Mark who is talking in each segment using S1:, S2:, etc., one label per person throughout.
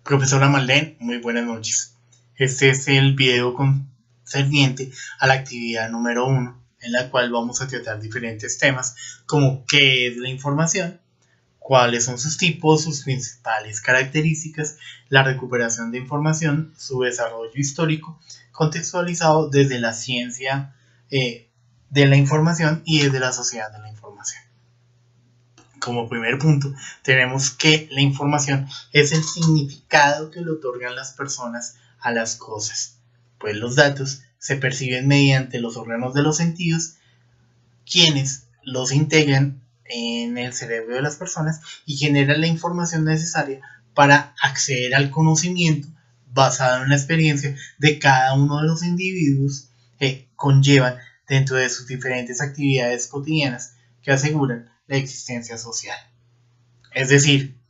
S1: Profesora Marlene, muy buenas noches. Este es el video concerniente a la actividad número 1, en la cual vamos a tratar diferentes temas como qué es la información, cuáles son sus tipos, sus principales características, la recuperación de información, su desarrollo histórico, contextualizado desde la ciencia de la información y desde la sociedad de la información. Como primer punto, tenemos que la información es el significado que le otorgan las personas a las cosas, pues los datos se perciben mediante los órganos de los sentidos, quienes los integran en el cerebro de las personas y generan la información necesaria para acceder al conocimiento basado en la experiencia de cada uno de los individuos que conllevan dentro de sus diferentes actividades cotidianas que aseguran la existencia social. Es decir,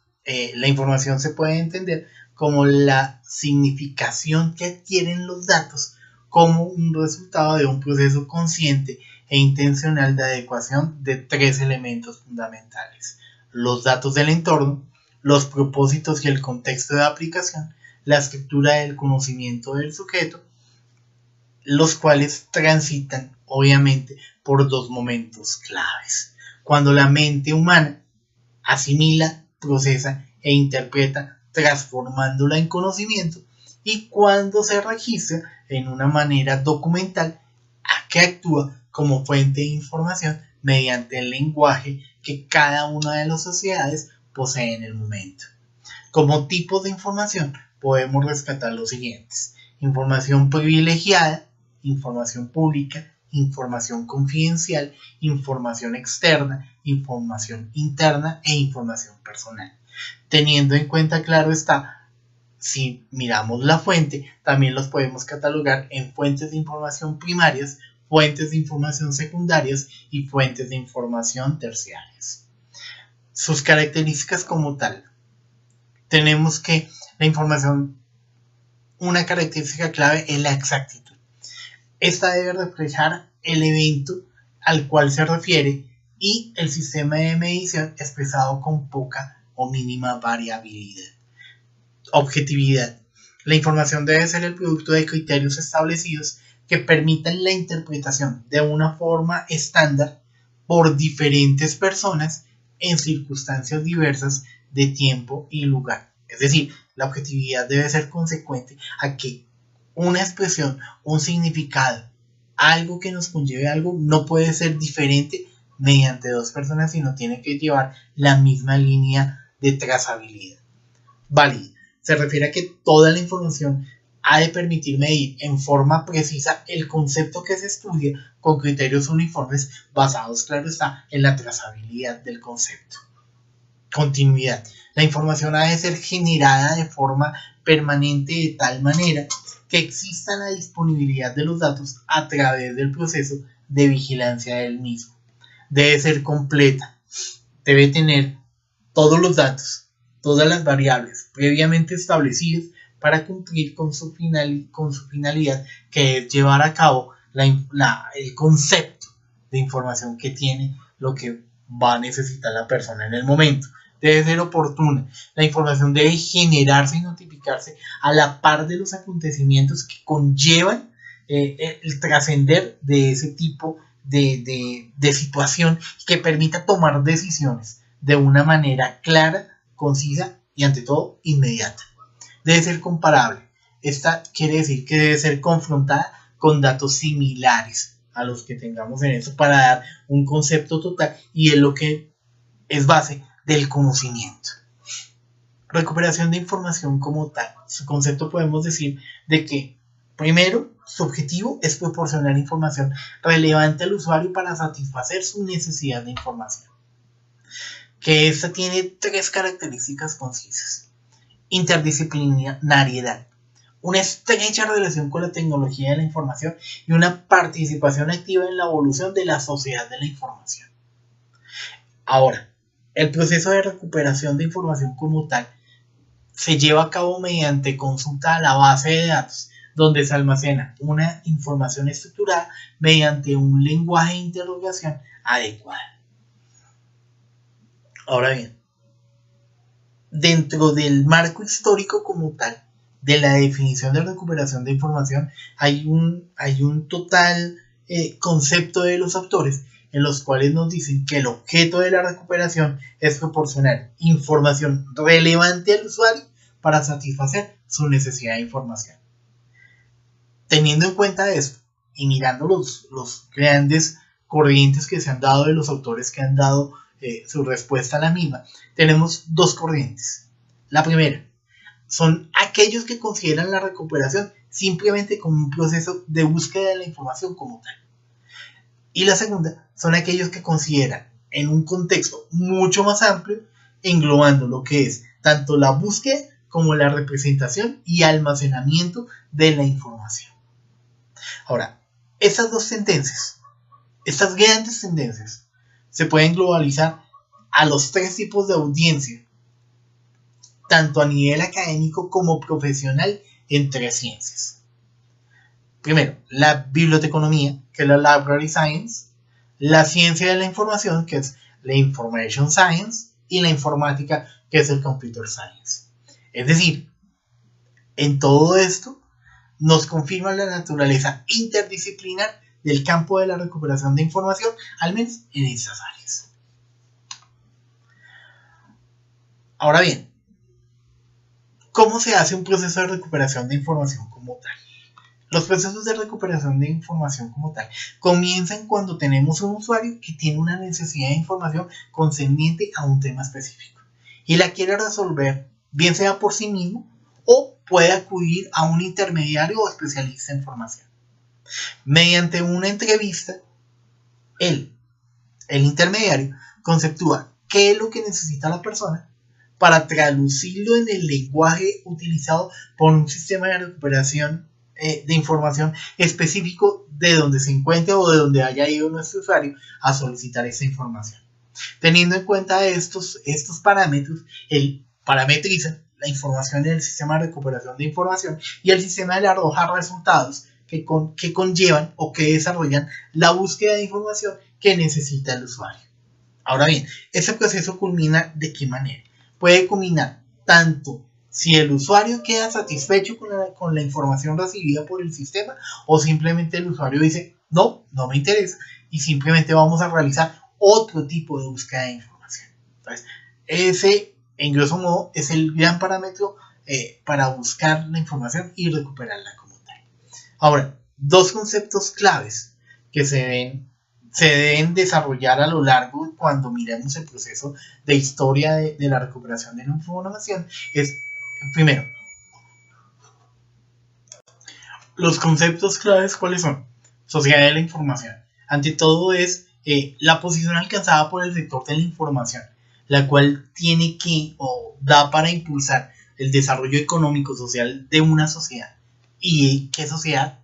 S1: la información se puede entender como la significación que adquieren los datos como un resultado de un proceso consciente e intencional de adecuación de tres elementos fundamentales: los datos del entorno, los propósitos y el contexto de aplicación, la estructura del conocimiento del sujeto, los cuales transitan obviamente por dos momentos claves: cuando la mente humana asimila, procesa e interpreta, transformándola en conocimiento, y cuando se registra en una manera documental que actúa como fuente de información mediante el lenguaje que cada una de las sociedades posee en el momento. Como tipos de información podemos rescatar los siguientes: información privilegiada, información pública, información confidencial, información externa, información interna e información personal. Teniendo en cuenta, claro está, si miramos la fuente, también los podemos catalogar en fuentes de información primarias, fuentes de información secundarias y fuentes de información terciarias. Sus características como tal. Tenemos que la información, una característica clave es la exactitud. Esta debe reflejar el evento al cual se refiere y el sistema de medición expresado con poca o mínima variabilidad. Objetividad. La información debe ser el producto de criterios establecidos que permitan la interpretación de una forma estándar por diferentes personas en circunstancias diversas de tiempo y lugar. Es decir, la objetividad debe ser consecuente a que una expresión, un significado, algo que nos conlleve algo, no puede ser diferente mediante dos personas, sino tiene que llevar la misma línea de trazabilidad. Válida. Se refiere a que toda la información ha de permitir medir en forma precisa el concepto que se estudia con criterios uniformes basados, claro está, en la trazabilidad del concepto. Continuidad. La información ha de ser generada de forma permanente de tal manera que exista la disponibilidad de los datos a través del proceso de vigilancia del mismo. Debe ser completa. Debe tener todos los datos, todas las variables previamente establecidas para cumplir con su finalidad, que es llevar a cabo el concepto de información que tiene lo que va a necesitar la persona en el momento. Debe ser oportuna. La información debe generarse y notificarse a la par de los acontecimientos que conllevan el trascender de ese tipo de situación, que permita tomar decisiones de una manera clara, concisa y ante todo inmediata. Debe ser comparable. Esta quiere decir que debe ser confrontada con datos similares a los que tengamos en eso para dar un concepto total, y es lo que es base del conocimiento. Recuperación de información como tal. Su concepto podemos decir de que, primero, su objetivo es proporcionar información relevante al usuario para satisfacer su necesidad de información. Que esta tiene tres características concisas: interdisciplinariedad, una estrecha relación con la tecnología de la información y una participación activa en la evolución de la sociedad de la información. Ahora, el proceso de recuperación de información como tal se lleva a cabo mediante consulta a la base de datos, donde se almacena una información estructurada mediante un lenguaje de interrogación adecuado. Ahora bien, dentro del marco histórico como tal, de la definición de recuperación de información, hay un total concepto de los autores en los cuales nos dicen que el objeto de la recuperación es proporcionar información relevante al usuario para satisfacer su necesidad de información. Teniendo en cuenta esto y mirando los grandes corrientes que se han dado de los autores que han dado su respuesta a la misma, tenemos dos corrientes. La primera son aquellos que consideran la recuperación simplemente como un proceso de búsqueda de la información como tal. Y la segunda son aquellos que consideran en un contexto mucho más amplio, englobando lo que es tanto la búsqueda como la representación y almacenamiento de la información. Ahora, estas dos tendencias, estas grandes tendencias, se pueden globalizar a los tres tipos de audiencia, tanto a nivel académico como profesional en tres ciencias. Primero, la biblioteconomía, que es la Library Science, la ciencia de la información, que es la Information Science, y la informática, que es el Computer Science. Es decir, en todo esto nos confirma la naturaleza interdisciplinar del campo de la recuperación de información, al menos en estas áreas. Ahora bien, ¿cómo se hace un proceso de recuperación de información como tal? Los procesos de recuperación de información como tal comienzan cuando tenemos un usuario que tiene una necesidad de información concerniente a un tema específico y la quiere resolver, bien sea por sí mismo o puede acudir a un intermediario o especialista en información. Mediante una entrevista, el intermediario conceptúa qué es lo que necesita la persona para traducirlo en el lenguaje utilizado por un sistema de recuperación de información específico de donde se encuentre o de donde haya ido nuestro usuario a solicitar esa información. Teniendo en cuenta estos parámetros, él parametriza la información del sistema de recuperación de información y el sistema le arroja resultados que conllevan o que desarrollan la búsqueda de información que necesita el usuario. Ahora bien, ese proceso culmina ¿de qué manera? Puede culminar tanto si el usuario queda satisfecho con la información recibida por el sistema o simplemente el usuario dice no me interesa y simplemente vamos a realizar otro tipo de búsqueda de información. Entonces, ese en grosso modo es el gran parámetro para buscar la información y recuperarla como tal. Ahora, dos conceptos claves que se deben desarrollar a lo largo cuando miremos el proceso de historia de la recuperación de la información es, primero, los conceptos claves, ¿cuáles son? Sociedad de la información. Ante todo es la posición alcanzada por el sector de la información, la cual tiene que o da para impulsar el desarrollo económico social de una sociedad. ¿Y qué sociedad?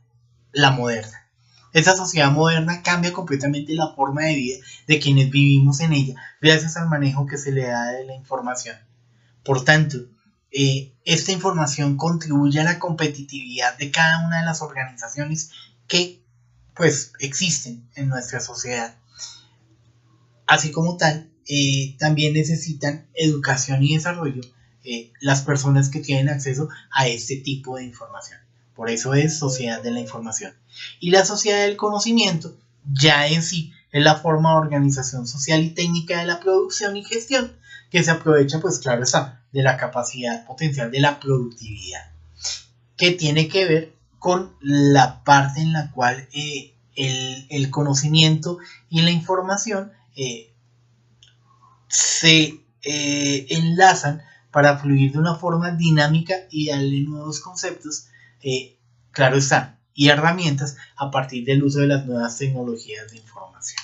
S1: La moderna. Esa sociedad moderna cambia completamente la forma de vida de quienes vivimos en ella gracias al manejo que se le da de la información. Por tanto, esta información contribuye a la competitividad de cada una de las organizaciones que pues existen en nuestra sociedad. Así como tal, también necesitan educación y desarrollo las personas que tienen acceso a este tipo de información. Por eso es sociedad de la información. Y la sociedad del conocimiento ya en sí es la forma de organización social y técnica de la producción y gestión que se aprovecha, pues claro está, de la capacidad potencial de la productividad, que tiene que ver con la parte en la cual el conocimiento y la información se enlazan para fluir de una forma dinámica y darle nuevos conceptos, claro está, y herramientas a partir del uso de las nuevas tecnologías de información.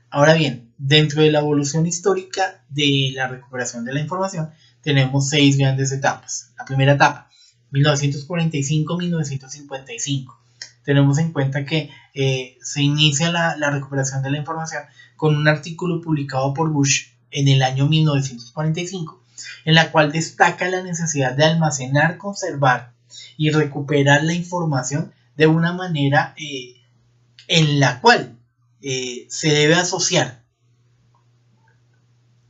S1: Ahora bien, dentro de la evolución histórica de la recuperación de la información, tenemos 6 grandes etapas. La primera etapa, 1945-1955. Tenemos en cuenta que se inicia la recuperación de la información con un artículo publicado por Bush en el año 1945, en la cual destaca la necesidad de almacenar, conservar y recuperar la información de una manera en la cual se debe asociar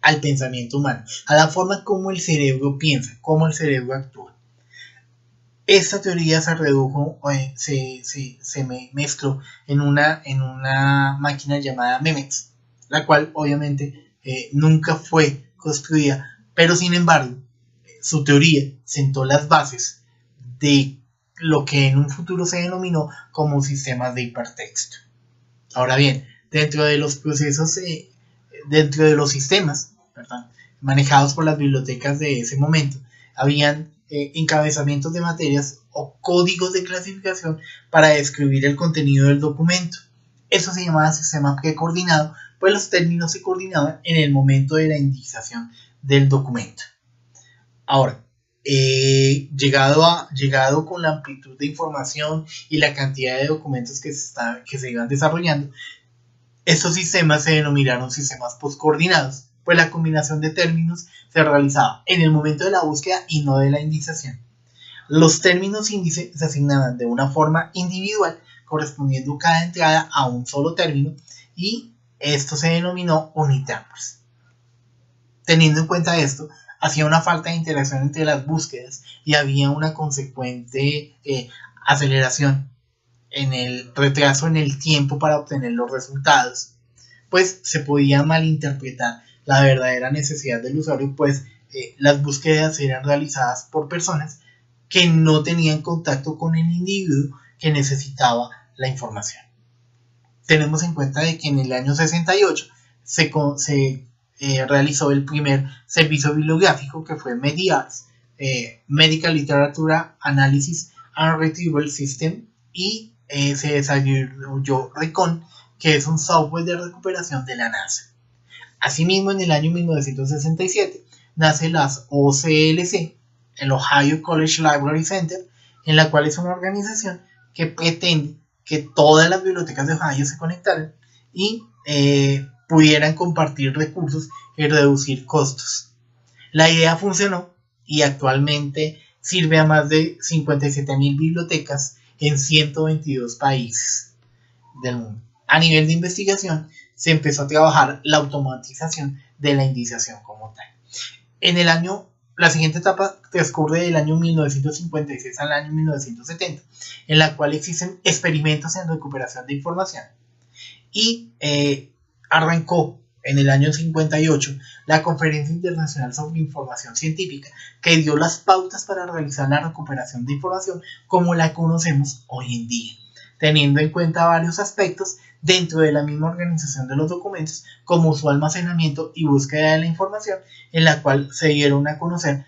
S1: al pensamiento humano, a la forma como el cerebro piensa, cómo el cerebro actúa. Esta teoría se redujo, se mezcló en una máquina llamada Memex, la cual obviamente nunca fue construida, pero sin embargo su teoría sentó las bases de lo que en un futuro se denominó como sistemas de hipertexto. Ahora bien, dentro de los procesos, dentro de los sistemas, ¿verdad?, manejados por las bibliotecas de ese momento, habían encabezamientos de materias o códigos de clasificación para describir el contenido del documento. Eso se llamaba sistema precoordinado, pues los términos se coordinaban en el momento de la indiciación del documento. Ahora, llegado con la amplitud de información y la cantidad de documentos que se iban desarrollando, estos sistemas se denominaron sistemas postcoordinados, pues la combinación de términos se realizaba en el momento de la búsqueda y no de la indiciación. Los términos índice se asignaban de una forma individual, correspondiendo cada entrada a un solo término, y esto se denominó unitampers. Teniendo en cuenta esto, hacía una falta de interacción entre las búsquedas y había una consecuente aceleración en el retraso en el tiempo para obtener los resultados, pues se podía malinterpretar la verdadera necesidad del usuario, pues las búsquedas eran realizadas por personas que no tenían contacto con el individuo que necesitaba la información. Tenemos en cuenta de que en el año 68 se realizó el primer servicio bibliográfico, que fue MEDIARS, Medical Literature Analysis and Retrieval System, y se desarrolló RECON, que es un software de recuperación de la NASA. Asimismo, en el año 1967 nace la OCLC, el Ohio College Library Center, en la cual es una organización que pretende que todas las bibliotecas de Ohio se conectaran y pudieran compartir recursos y reducir costos. La idea funcionó y actualmente sirve a más de 57,000 bibliotecas en 122 países del mundo. A nivel de investigación, se empezó a trabajar la automatización de la indiciación como tal. La siguiente etapa transcurre del año 1956 al año 1970, en la cual existen experimentos en recuperación de información. Y arrancó en el año 58 la Conferencia Internacional sobre Información Científica, que dio las pautas para realizar la recuperación de información como la conocemos hoy en día, teniendo en cuenta varios aspectos dentro de la misma organización de los documentos, como su almacenamiento y búsqueda de la información, en la cual se dieron a conocer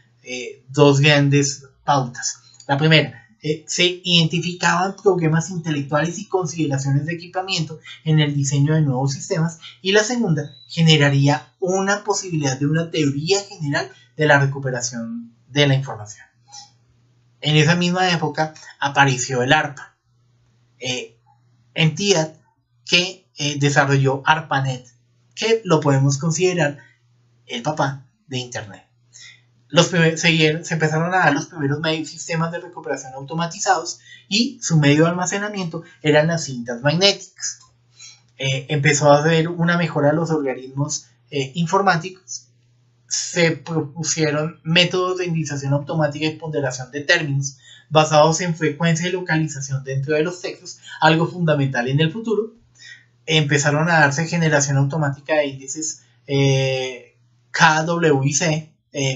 S1: dos grandes pautas. La primera, se identificaban problemas intelectuales y consideraciones de equipamiento en el diseño de nuevos sistemas, y la segunda generaría una posibilidad de una teoría general de la recuperación de la información. En esa misma época apareció el ARPA, entidad que desarrolló ARPANET, que lo podemos considerar el papá de Internet. Se empezaron a dar los primeros sistemas de recuperación automatizados, y su medio de almacenamiento eran las cintas magnéticas. Empezó a haber una mejora de los algoritmos informáticos. Se propusieron métodos de indiciación automática y ponderación de términos basados en frecuencia y localización dentro de los textos, algo fundamental en el futuro. Empezaron a darse generación automática de índices KWIC,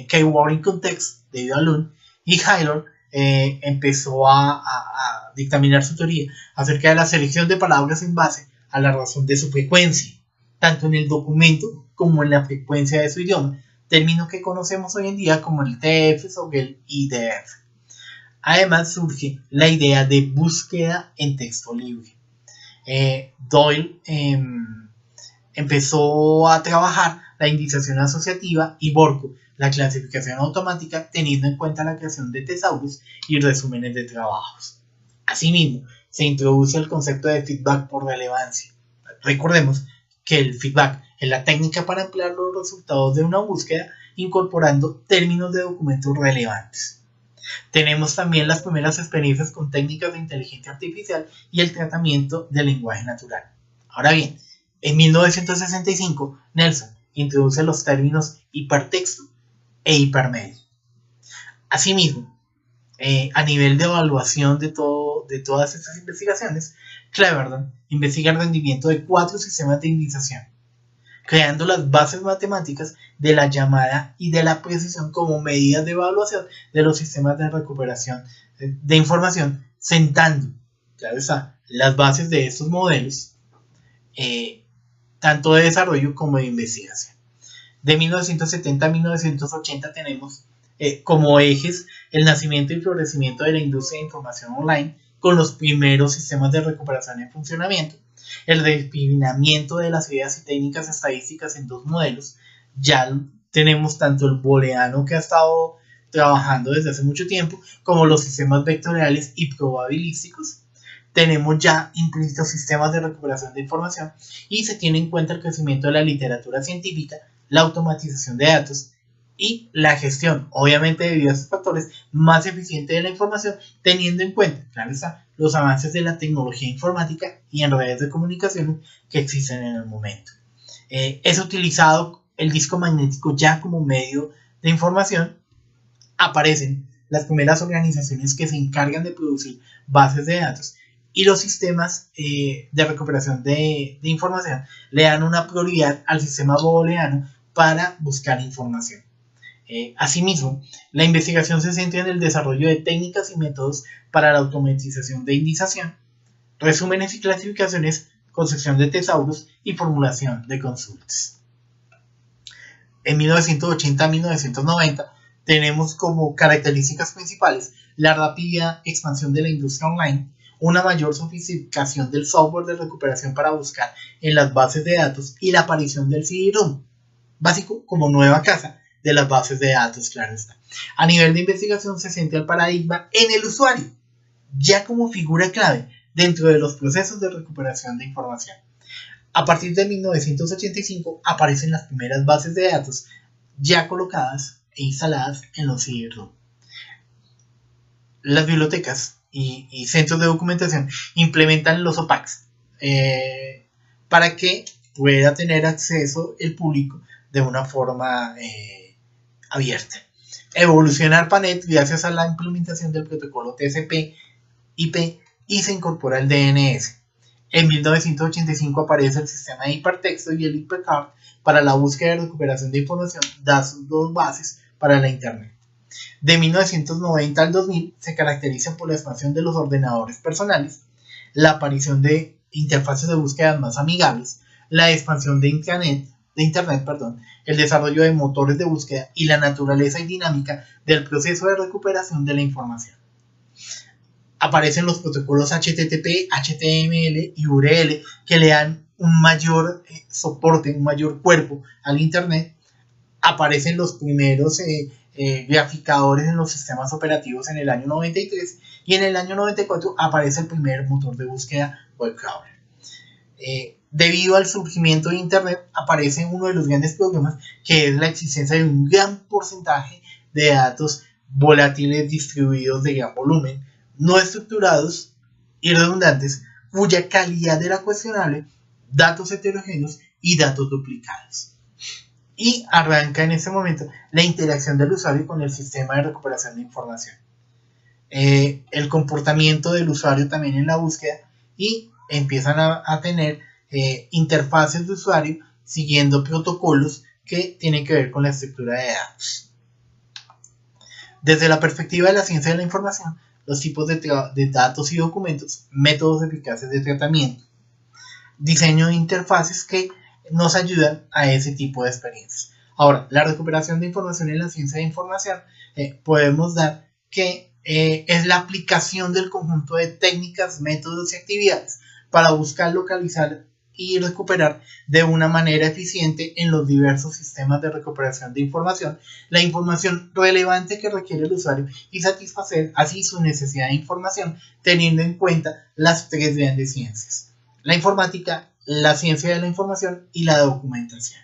S1: Keyword in Context, de Yuvalun, y Haylor empezó a dictaminar su teoría acerca de la selección de palabras en base a la razón de su frecuencia, tanto en el documento como en la frecuencia de su idioma, término que conocemos hoy en día como el TF sobre el IDF. Además surge la idea de búsqueda en texto libre. Doyle empezó a trabajar la indiciación asociativa y Borko la clasificación automática, teniendo en cuenta la creación de tesaurus y resúmenes de trabajos. Asimismo, se introduce el concepto de feedback por relevancia. Recordemos que el feedback es la técnica para ampliar los resultados de una búsqueda incorporando términos de documentos relevantes. Tenemos también las primeras experiencias con técnicas de inteligencia artificial y el tratamiento del lenguaje natural. Ahora bien, en 1965, Nelson introduce los términos hipertexto e hipermedia. Asimismo, a nivel de evaluación de todas estas investigaciones, Cleverdon investiga el rendimiento de 4 sistemas de indexación, creando las bases matemáticas de la llamada y de la precisión como medidas de evaluación de los sistemas de recuperación de información, sentando, claro está, las bases de estos modelos, tanto de desarrollo como de investigación. De 1970 a 1980 tenemos como ejes el nacimiento y florecimiento de la industria de información online con los primeros sistemas de recuperación en funcionamiento, el refinamiento de las ideas y técnicas estadísticas en 2 modelos. Ya tenemos tanto el booleano, que ha estado trabajando desde hace mucho tiempo, como los sistemas vectoriales y probabilísticos. Tenemos ya implícitos sistemas de recuperación de información y se tiene en cuenta el crecimiento de la literatura científica, la automatización de datos y la gestión, obviamente de diversos factores, más eficiente de la información, teniendo en cuenta, claro está, los avances de la tecnología informática y en redes de comunicación que existen en el momento. Es utilizado el disco magnético ya como medio de información. Aparecen las primeras organizaciones que se encargan de producir bases de datos, y los sistemas de recuperación de información le dan una prioridad al sistema booleano para buscar información. Asimismo, la investigación se centra en el desarrollo de técnicas y métodos para la automatización de indexación, resúmenes y clasificaciones, concepción de tesauros y formulación de consultas. En 1980 a 1990 tenemos como características principales la rápida expansión de la industria online, una mayor sofisticación del software de recuperación para buscar en las bases de datos y la aparición del CD-ROM, básico como nueva casa de las bases de datos, claro está. A nivel de investigación se centra el paradigma en el usuario, ya como figura clave dentro de los procesos de recuperación de información. A partir de 1985 aparecen las primeras bases de datos ya colocadas e instaladas en los CD-ROM. Las bibliotecas y centros de documentación implementan los OPACs para que pueda tener acceso el público de una forma abierta. Evoluciona ARPANET gracias a la implementación del protocolo TCP/IP y se incorpora el DNS. En 1985 aparece el sistema de hipertexto y el hipercard para la búsqueda y recuperación de información, datos bases para la Internet. De 1990 al 2000 se caracteriza por la expansión de los ordenadores personales, la aparición de interfaces de búsqueda más amigables, la expansión de Internet, el desarrollo de motores de búsqueda y la naturaleza y dinámica del proceso de recuperación de la información. Aparecen los protocolos HTTP, HTML y URL que le dan un mayor soporte, un mayor cuerpo al Internet. Aparecen los primeros graficadores en los sistemas operativos en el año 93 y en el año 94 aparece el primer motor de búsqueda web crawler. Debido al surgimiento de Internet aparece uno de los grandes problemas, que es la existencia de un gran porcentaje de datos volátiles distribuidos de gran volumen, no estructurados y redundantes, cuya calidad era cuestionable, datos heterogéneos y datos duplicados. Y arranca en ese momento la interacción del usuario con el sistema de recuperación de información. El comportamiento del usuario también en la búsqueda, y empiezan a tener interfaces de usuario siguiendo protocolos que tienen que ver con la estructura de datos. Desde la perspectiva de la ciencia de la información, los tipos de datos y documentos, métodos eficaces de tratamiento, diseño de interfaces que nos ayudan a ese tipo de experiencias. Ahora, la recuperación de información en la ciencia de información, podemos dar que es la aplicación del conjunto de técnicas, métodos y actividades para buscar, localizar y recuperar de una manera eficiente en los diversos sistemas de recuperación de información la información relevante que requiere el usuario y satisfacer así su necesidad de información, teniendo en cuenta las 3 grandes ciencias: la informática, la ciencia de la información y la documentación.